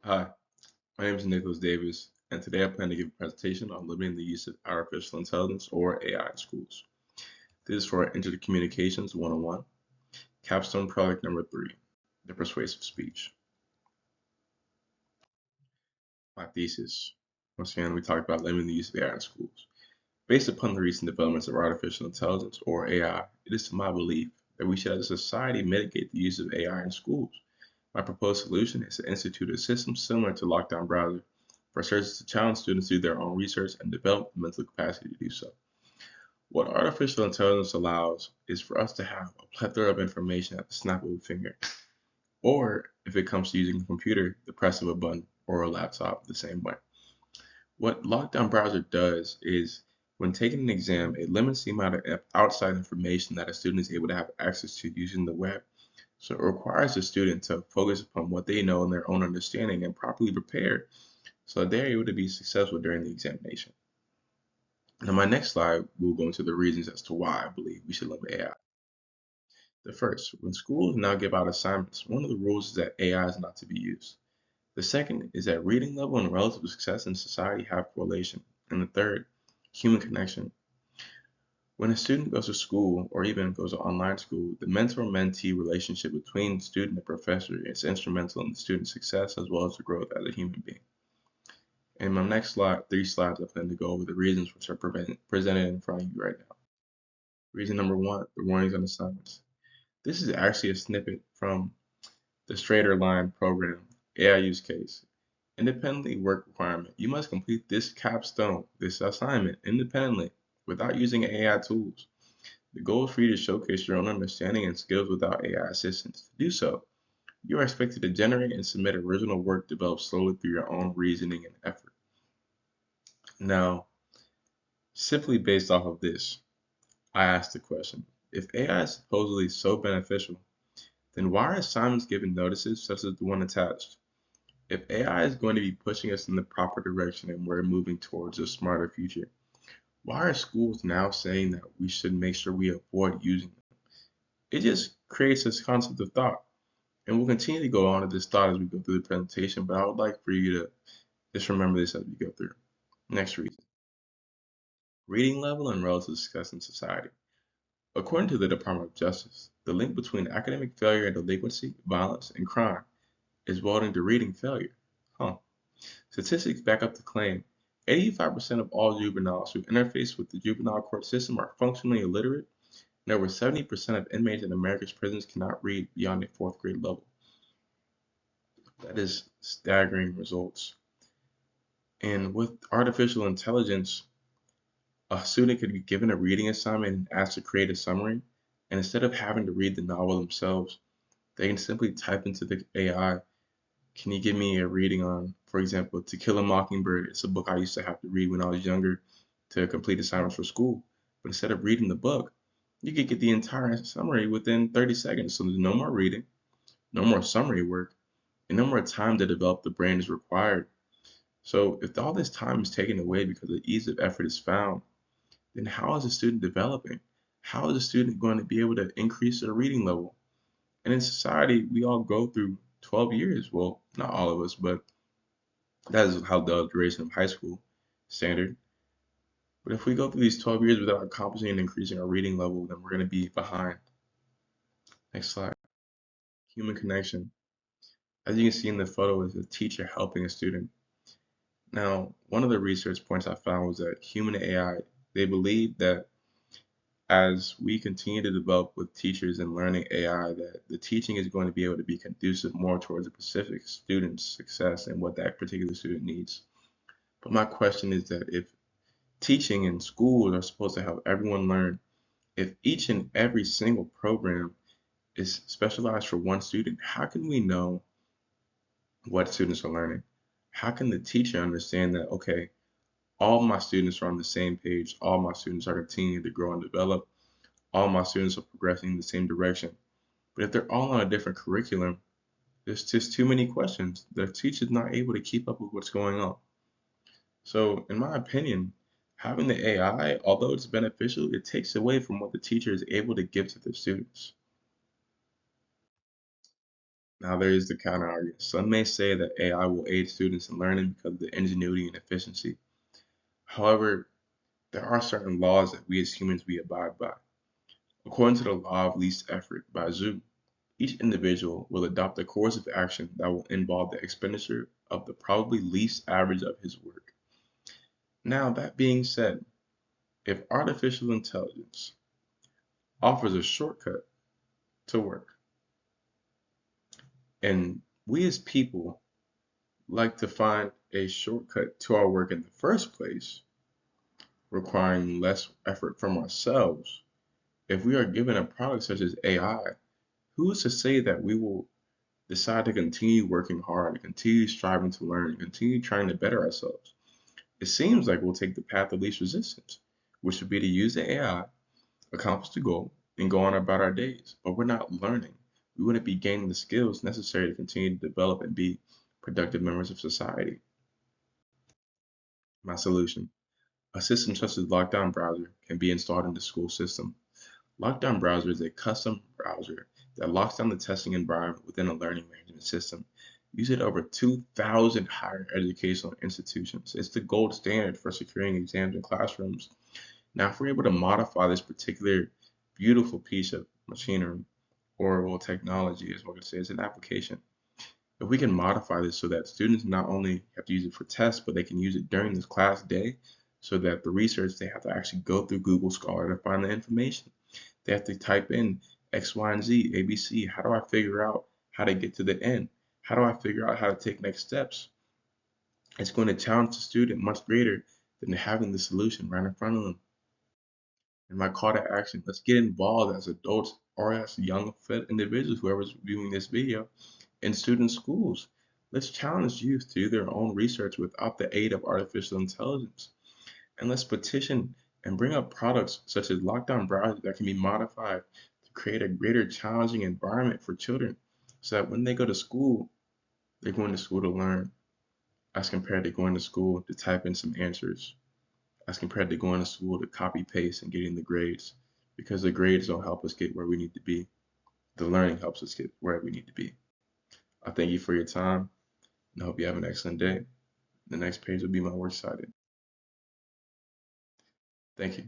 Hi, my name is Nicholas Davis, and today I plan to give a presentation on limiting the use of artificial intelligence or AI in schools. This is for Intercommunications 101, capstone project number 3, the persuasive speech. My thesis. Once again, we talked about limiting the use of AI in schools. Based upon the recent developments of artificial intelligence or AI, it is my belief that we should as a society mitigate the use of AI in schools. My proposed solution is to institute a system similar to Lockdown Browser for searches to challenge students to do their own research and develop the mental capacity to do so. What artificial intelligence allows is for us to have a plethora of information at the snap of a finger, or if it comes to using a computer, the press of a button or a laptop the same way. What Lockdown Browser does is when taking an exam, it limits the amount of outside information that a student is able to have access to using the web. So it requires the student to focus upon what they know and their own understanding and properly prepare so they're able to be successful during the examination. Now, my next slide will go into the reasons as to why I believe we should limit AI. The first, when schools now give out assignments, one of the rules is that AI is not to be used. The second is that reading level and relative success in society have correlation. And the third, human connection. When a student goes to school or even goes to online school, the mentor-mentee relationship between student and professor is instrumental in the student's success as well as the growth as a human being. In my next slide, 3 slides, I plan to go over the reasons which are presented in front of you right now. Reason number one, the warnings on assignments. This is actually a snippet from the Straighter Line program AI use case. Independently work requirement. You must complete this capstone, this assignment independently without using AI tools. The goal is for you to showcase your own understanding and skills without AI assistance. To do so, you are expected to generate and submit original work developed slowly through your own reasoning and effort. Now, simply based off of this, I asked the question, if AI is supposedly so beneficial, then why are assignments given notices such as the one attached? If AI is going to be pushing us in the proper direction and we're moving towards a smarter future, why are schools now saying that we should make sure we avoid using them? It just creates this concept of thought. And we'll continue to go on to this thought as we go through the presentation, but I would like for you to just remember this as we go through. Next reason, reading level and relative success in society. According to the Department of Justice, the link between academic failure and delinquency, violence, and crime is welding to reading failure. Huh. Statistics back up the claim. 85% of all juveniles who interface with the juvenile court system are functionally illiterate, and over 70% of inmates in America's prisons cannot read beyond a fourth grade level. That is staggering results. And with artificial intelligence, a student could be given a reading assignment and asked to create a summary, and instead of having to read the novel themselves, they can simply type into the AI, can you give me a reading on, for example, To Kill a Mockingbird? It's a book I used to have to read when I was younger to complete assignments for school. But instead of reading the book, you could get the entire summary within 30 seconds. So there's no more reading, no more summary work, and no more time to develop the brain is required. So if all this time is taken away because the ease of effort is found, then how is a student developing? How is a student going to be able to increase their reading level? And in society, we all go through 12 years. Well, not all of us, but that is how the duration of high school standard. But if we go through these 12 years without accomplishing and increasing our reading level, then we're going to be behind. Next slide. Human connection. As you can see in the photo, is a teacher helping a student. Now, one of the research points I found was that human AI, they believe that as we continue to develop with teachers and learning AI, that the teaching is going to be able to be conducive more towards a specific student's success and what that particular student needs. But my question is that if teaching in schools are supposed to help everyone learn, if each and every single program is specialized for one student, how can we know what students are learning? How can the teacher understand that, okay, all my students are on the same page, all my students are continuing to grow and develop, all my students are progressing in the same direction? But if they're all on a different curriculum, there's just too many questions. The teacher's not able to keep up with what's going on. So, in my opinion, having the AI, although it's beneficial, it takes away from what the teacher is able to give to the students. Now, there is the counter argument. Some may say that AI will aid students in learning because of the ingenuity and efficiency. However, there are certain laws that we as humans we abide by. According to the law of least effort by Zhu, each individual will adopt a course of action that will involve the expenditure of the probably least average of his work. Now, that being said, if artificial intelligence offers a shortcut to work, and we as people like to find a shortcut to our work in the first place, requiring less effort from ourselves, if we are given a product such as AI, who is to say that we will decide to continue working hard, continue striving to learn, continue trying to better ourselves? It seems like we'll take the path of least resistance, which would be to use the AI, accomplish the goal, and go on about our days. But we're not learning. We wouldn't be gaining the skills necessary to continue to develop and be productive members of society. My solution: a system such as Lockdown Browser can be installed in the school system. Lockdown Browser is a custom browser that locks down the testing environment within a learning management system. Used at over 2,000 higher educational institutions. It's the gold standard for securing exams in classrooms. Now, if we're able to modify this particular beautiful piece of machinery, or well, technology, as one could say, it's an application. If we can modify this so that students not only have to use it for tests, but they can use it during this class day, so that the research they have to actually go through Google Scholar to find the information. They have to type in X, Y, and Z, ABC. How do I figure out how to get to the end? How do I figure out how to take next steps? It's going to challenge the student much greater than having the solution right in front of them. And my call to action: let's get involved as adults or as young individuals, whoever's viewing this video, in student schools. Let's challenge youth to do their own research without the aid of artificial intelligence. And let's petition and bring up products such as lockdown browsers that can be modified to create a greater challenging environment for children so that when they go to school, they're going to school to learn as compared to going to school to type in some answers, as compared to going to school to copy paste and getting the grades, because the grades don't help us get where we need to be. The learning helps us get where we need to be. I thank you for your time and I hope you have an excellent day. The next page will be my works cited. Thank you.